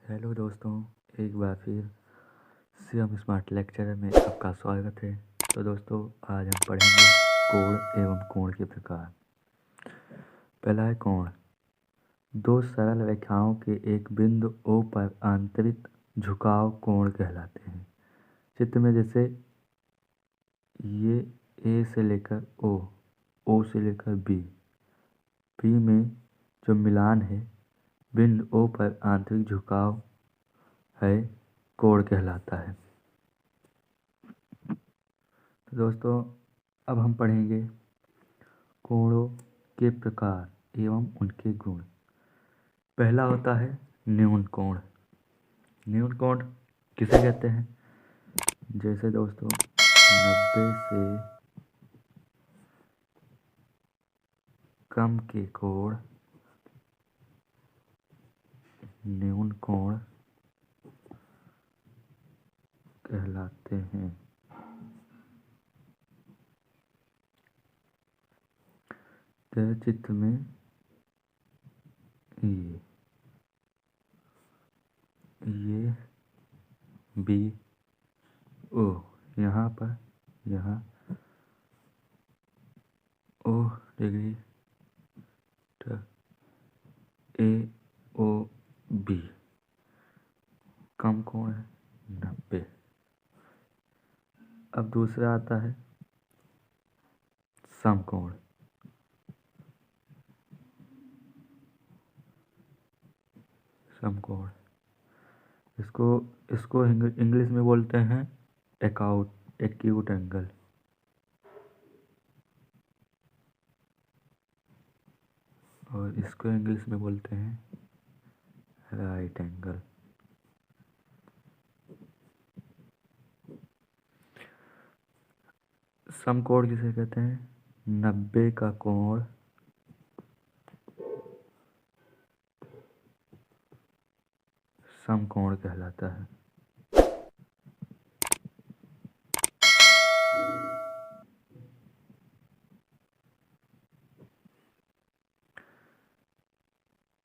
Hello दोस्तों, एक बार फिर से हम स्मार्ट लेक्चर में आपका स्वागत है। तो दोस्तों, आज हम पढ़ेंगे कोण एवं कोण के प्रकार। पहला है कोण। दो सरल रेखाओं के एक बिंदु O पर आंतरिक झुकाव कोण कहलाते हैं। चित्र में जैसे ये A से लेकर O, O से लेकर B में जो मिलान है बिंदु O पर आंतरिक झुकाव है, कोण कहलाता है। तो दोस्तों, अब हम पढ़ेंगे कोणों के प्रकार एवं उनके गुण। पहला होता है न्यून कोण। न्यून कोण किसे कहते हैं? जैसे दोस्तों 90 से कम के कोण न्यून कोण कहलाते हैं। तो चित्र में ये बी ओ, यहाँ पर यहाँ O डिग्री ए ओ बी कम कोण है 90। अब दूसरा आता है समकोण। समकोण इसको इसको इंग्लिश में बोलते हैं एक्यूट एंगल। और इसको इंग्लिश में बोलते हैं राइट एंगल। समकोण किसे कहते हैं? 90 का कोण समकोण कहलाता है।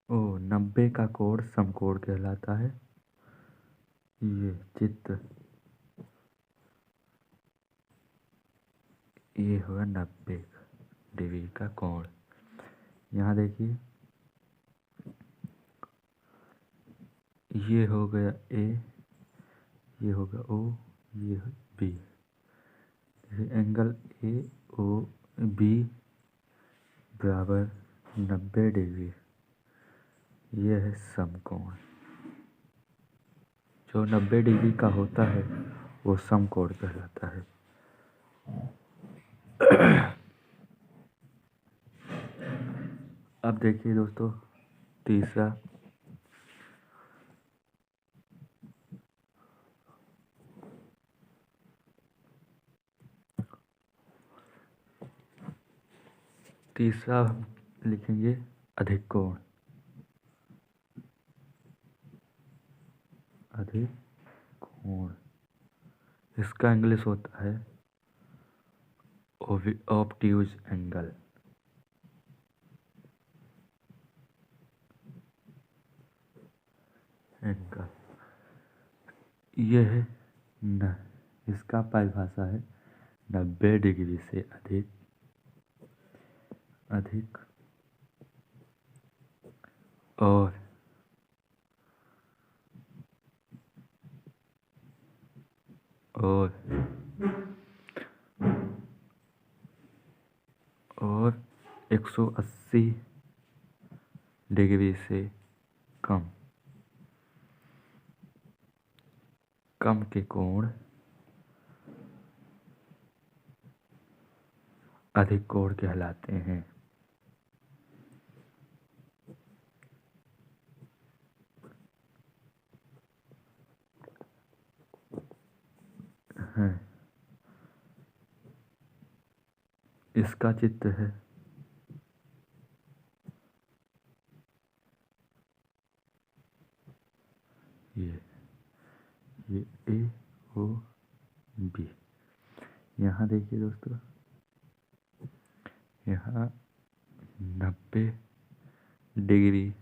ओ 90 का कोण समकोण कहलाता है। ये चित्र ये होगा 90 डिग्री का कोण। यहाँ देखिए, ये हो गया ए, ये होगा ओ, ये B. Angle A O B बराबर 90 डिग्री। यह है समकोण। जो 90 डिग्री का होता है वो समकोण कहलाता है। अब देखिए दोस्तों, तीसरा हम लिखेंगे अधिक कोण। अधिक कोण इसका इंग्लिश होता है ऑब्ट्यूज एंगल। यह है न इसका परिभाषा है 90 डिग्री से अधिक और और 180 डिग्री से कम के कोण अधिक कोण कहलाते हैं। इसका चित्र है ये ए ओ बी। यहाँ देखिए दोस्तों, यहाँ 90 degree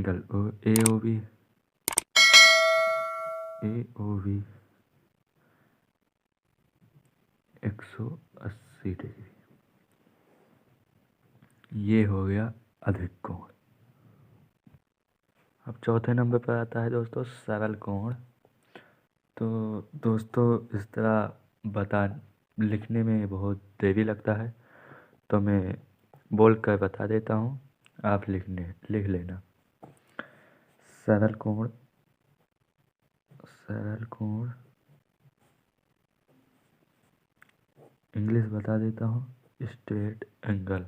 angle A O B 180 degree, ये हो गया अधिक कोण। अब चौथे नंबर पर आता है दोस्तों सरल कोण। तो दोस्तों इस तरह लिखने में बहुत देरी लगता है, तो मैं बोल कर बता देता हूँ, आप लिख लेना। सरल कोण इंग्लिश बता देता हूँ, स्ट्रेट एंगल।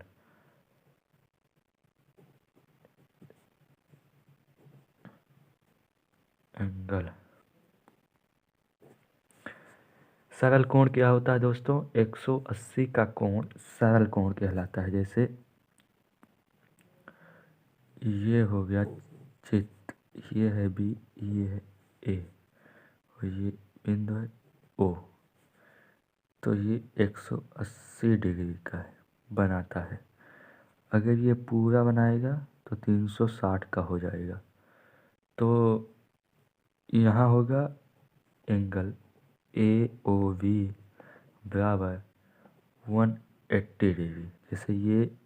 सरल कोण क्या होता है दोस्तों? 180 का कोण सरल कोण कहलाता है। जैसे ये हो गया चित्त, ये है बी, ये है ए और ये बिंदु है ओ, तो ये 180 डिग्री का है, बनाता है। अगर ये पूरा बनाएगा तो 360 का हो जाएगा। तो यहाँ होगा एंगल ए ओ बी बराबर 180 डिग्री। जैसे ये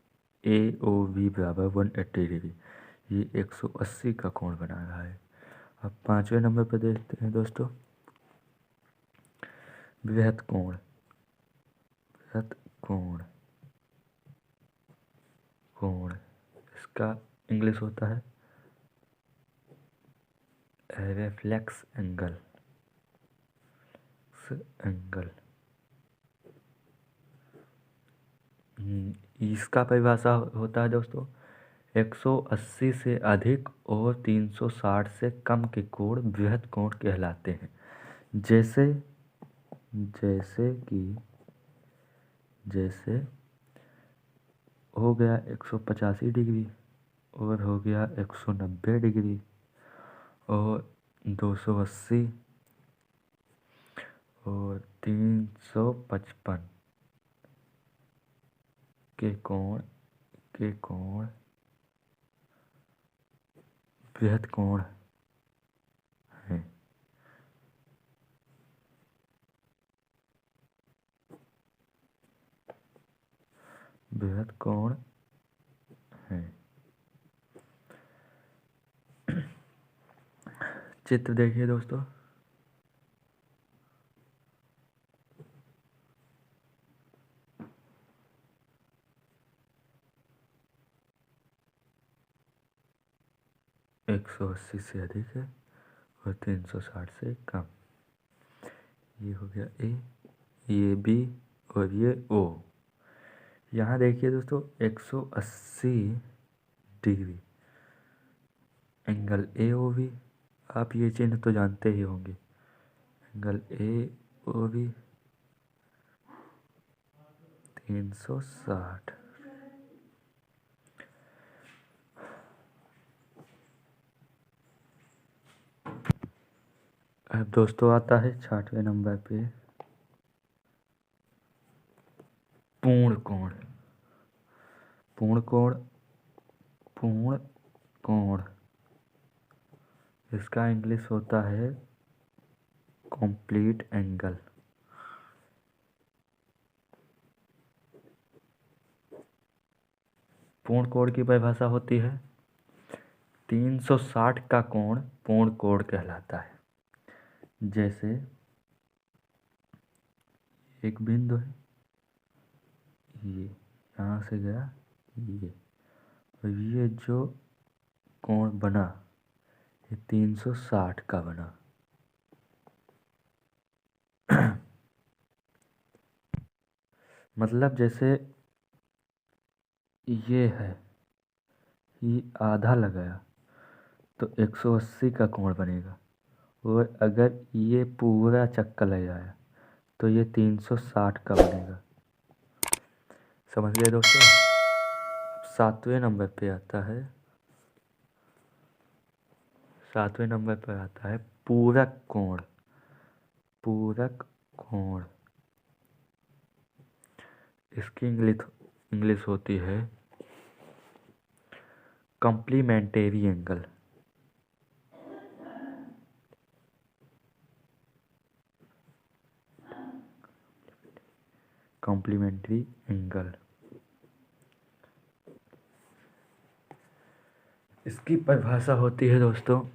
ए ओ बी बराबर 180 डिग्री, ये 180 का कोण बना रहा है। अब पाँचवें नंबर पर देखते हैं दोस्तों बृहत कोण। इसका इंग्लिश होता है रेफ्लेक्स एंगल। इसका परिभाषा होता है दोस्तों 180 से अधिक और 360 से कम के कोण बृहत कोण कहलाते हैं। जैसे हो गया 185 डिग्री और हो गया 190 डिग्री और 280 और 355 के कोण बृहत कोण है। चित्र देखिए दोस्तों, एक 180 से अधिक है और 360 से कम। ये हो गया ए, ये बी और ये ओ। यहाँ देखिए दोस्तों 180 degree angle A O B, आप ये चिन्ह तो जानते ही होंगे। Angle A O B 360। अब दोस्तों आता है 6वें नंबर पे पूर्ण कोण। इसका इंग्लिश होता है कंप्लीट एंगल। पूर्ण कोण की परिभाषा होती है 360 का कोण पूर्ण कोण कहलाता है। जैसे एक बिंदु है, ये यहाँ से गया ये, और ये जो कोण बना ये 360 का बना। मतलब जैसे ये है, ये आधा लगाया तो 180 का कोण बनेगा, और अगर ये पूरा चक्कर लगाया तो ये 360 का बनेगा। समझ गए दोस्तों? 7वें नंबर पे आता है पूरक कोण। इसकी इंग्लिश होती है कॉम्प्लीमेंट्री एंगल। Complementary angle. इसकी परिभाषा होती है दोस्तों,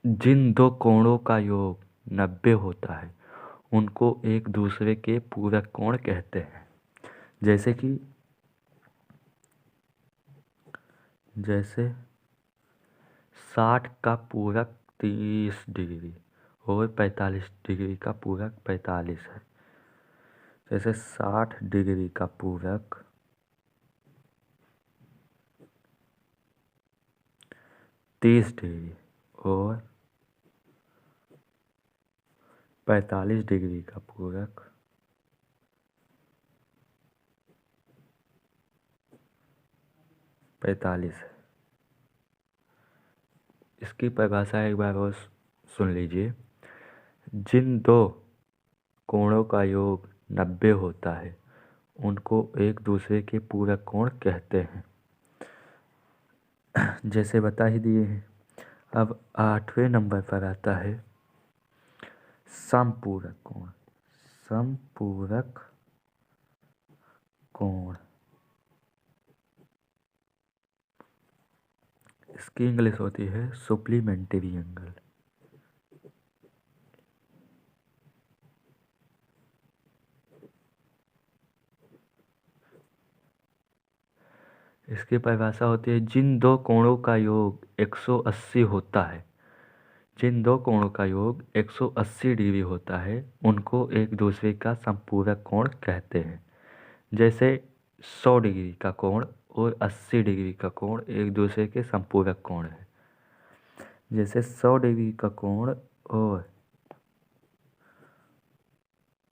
जिन दो कोणों का योग 90 होता है उनको एक दूसरे के पूरक कोण कहते हैं। जैसे 60 का पूरक 30 डिग्री और 45 डिग्री का पूरक 45 है। जैसे 60 डिग्री का पूरक 30 डिग्री और 45 डिग्री का पूरक 45 है। इसकी परिभाषा एक बार और सुन लीजिए। जिन दो कोणों का योग 90 होता है उनको एक दूसरे के पूरक कोण कहते हैं। जैसे बता ही दिए हैं। अब 8वें नंबर पर आता है समपूरक कोण। समपूरक कोण, इसकी इंग्लिश होती है सुप्लीमेंट्री एंगल। इसकी परिभाषा होती है, जिन दो कोणों का योग 180 होता है, जिन दो कोणों का योग 180 डिग्री होता है उनको एक दूसरे का संपूरक कोण कहते हैं। जैसे 100 डिग्री का कोण और 80 डिग्री का कोण एक दूसरे के संपूरक कोण है। जैसे 100 डिग्री का कोण और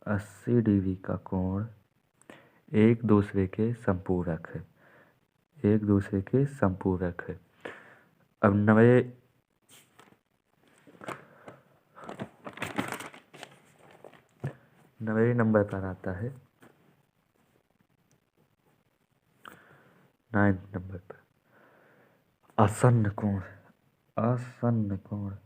80 डिग्री का कोण एक दूसरे के संपूरक है, एक दूसरे के संपूरक है। अब 9वें नंबर पर आता है 9th नंबर पर आसन्न कोण। आसन्न कोण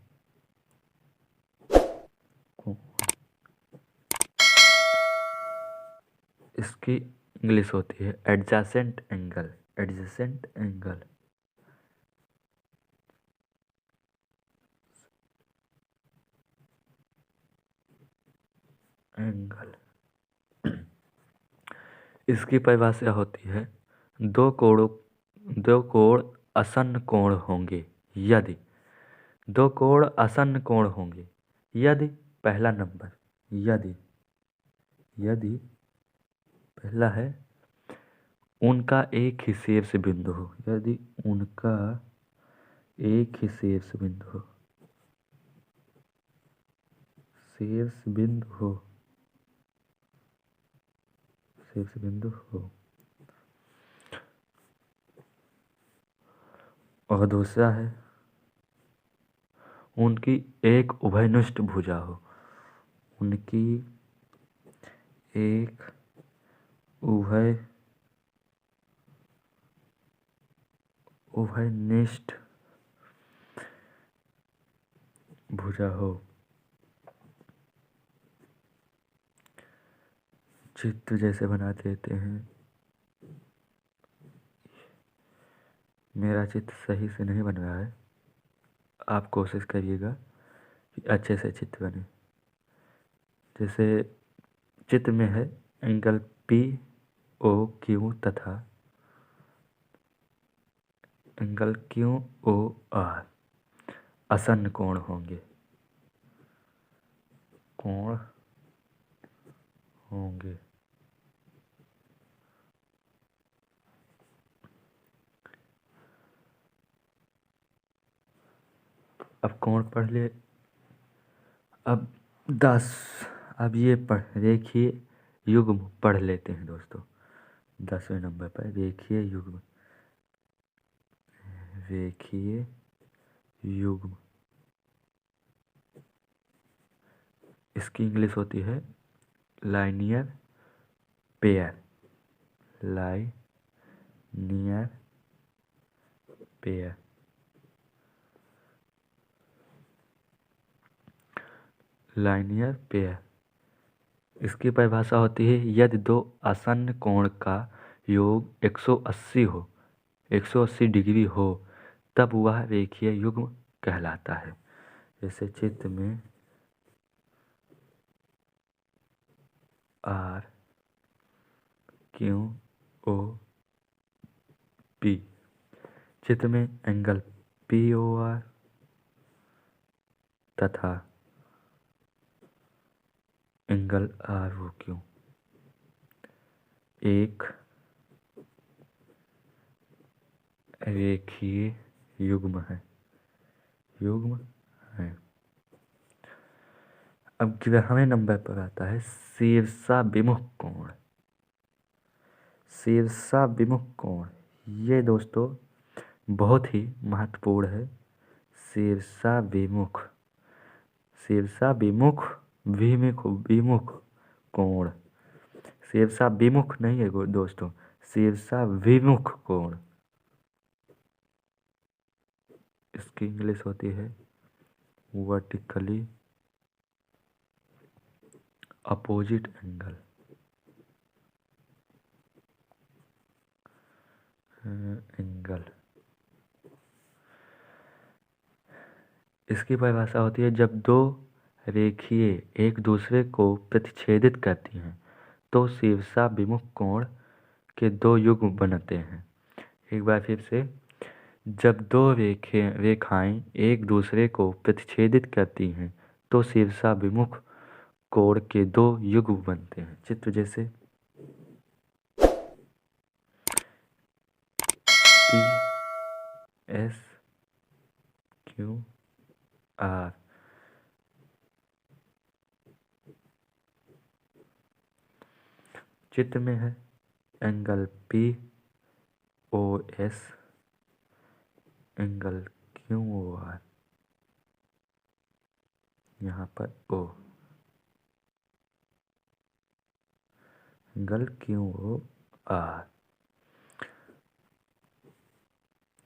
इसकी इंग्लिश होती है adjacent angle. Adjacent angle. Angle इसकी परिभाषा होती है, दो कोण आसन्न कोण होंगे यदि दो कोण आसन्न कोण होंगे यदि पहला नंबर, यदि पहला है उनका एक ही शीर्ष बिंदु हो। यदि उनका एक ही शीर्ष बिंदु हो, शीर्ष बिंदु हो, शीर्ष बिंदु हो। और दूसरा है उनकी एक उभयनिष्ठ भुजा हो। उनकी एक उभयनिष्ठ भुजा हो। चित्र जैसे बना देते हैं। मेरा चित्र सही से नहीं बन रहा है, आप कोशिश करिएगा कि अच्छे से चित्र बने। जैसे चित्र में है एंगल POQ तथा एंगल QOR आसन्न कोण होंगे, कोण होंगे। अब कोण पढ़ ले। अब 10 अब ये रेखीय युग्म पढ़ लेते हैं दोस्तों। 10वें नंबर पर रेखीय युग्म। रेखीय युग्म इसकी इंग्लिश होती है linear pair. Linear pair. Linear pair इसकी परिभाषा होती है यदि दो आसन्न कोण का योग 180 हो, 180 डिग्री हो, तब वह रेखीय युग्म कहलाता है। जैसे चित्र में आर क्यू ओ पी, चित्र में एंगल पी ओ आर तथा एंगल आर ओ क्यू एक रेखीय युग्म है, अब ग्रहण नंबर पर आता है शीर्षाभिमुख कोण। शीर्षाभिमुख कोण ये दोस्तों बहुत ही महत्वपूर्ण है। शीर्षाभिमुख विमुख कोण, शीर्षाभिमुख नहीं है दोस्तों, शीर्षाभिमुख कोण। इसकी इंग्लिश होती है वर्टिकली अपोजिट एंगल। इसकी परिभाषा होती है जब दो रेखीय एक दूसरे को प्रतिच्छेदित करती हैं तो शीर्षाभिमुख कोण के दो युग्म बनते हैं। एक बार फिर से, जब दो रेखाएं एक दूसरे को प्रतिच्छेदित करती हैं तो शीर्षाभिमुख कोण के दो युग्म बनते हैं। चित्र जैसे पी एस क्यू आर, चित्र में है angle P O S, angle Q O R, यहाँ पर O, angle Q O R,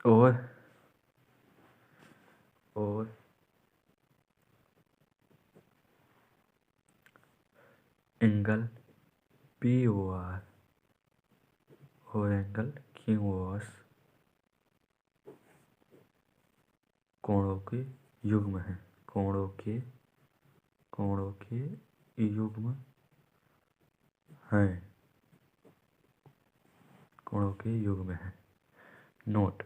और एंगल पी ओ आर और एंगल क्यू ओ एस कोणों के युग्म हैं, कोणों के युग्म हैं, कोणों के युग्म हैं। नोट,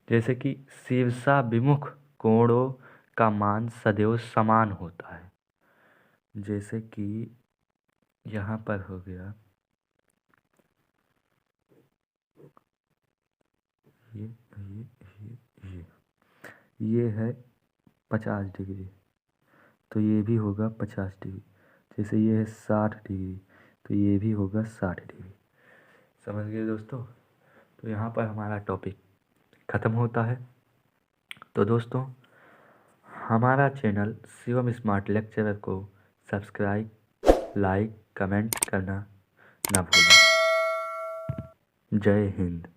जैसे कि शीर्षाभिमुख कोणों का मान सदैव समान होता है। जैसे कि यहाँ पर हो गया ये है 50 डिग्री, तो ये भी होगा 50 डिग्री। जैसे ये है 60 डिग्री, तो ये भी होगा 60 डिग्री। समझ गए दोस्तों? तो यहाँ पर हमारा टॉपिक ख़त्म होता है। तो दोस्तों, हमारा चैनल शिवम स्मार्ट लेक्चरर को सब्सक्राइब, लाइक, कमेंट करना ना भूलें। जय हिंद।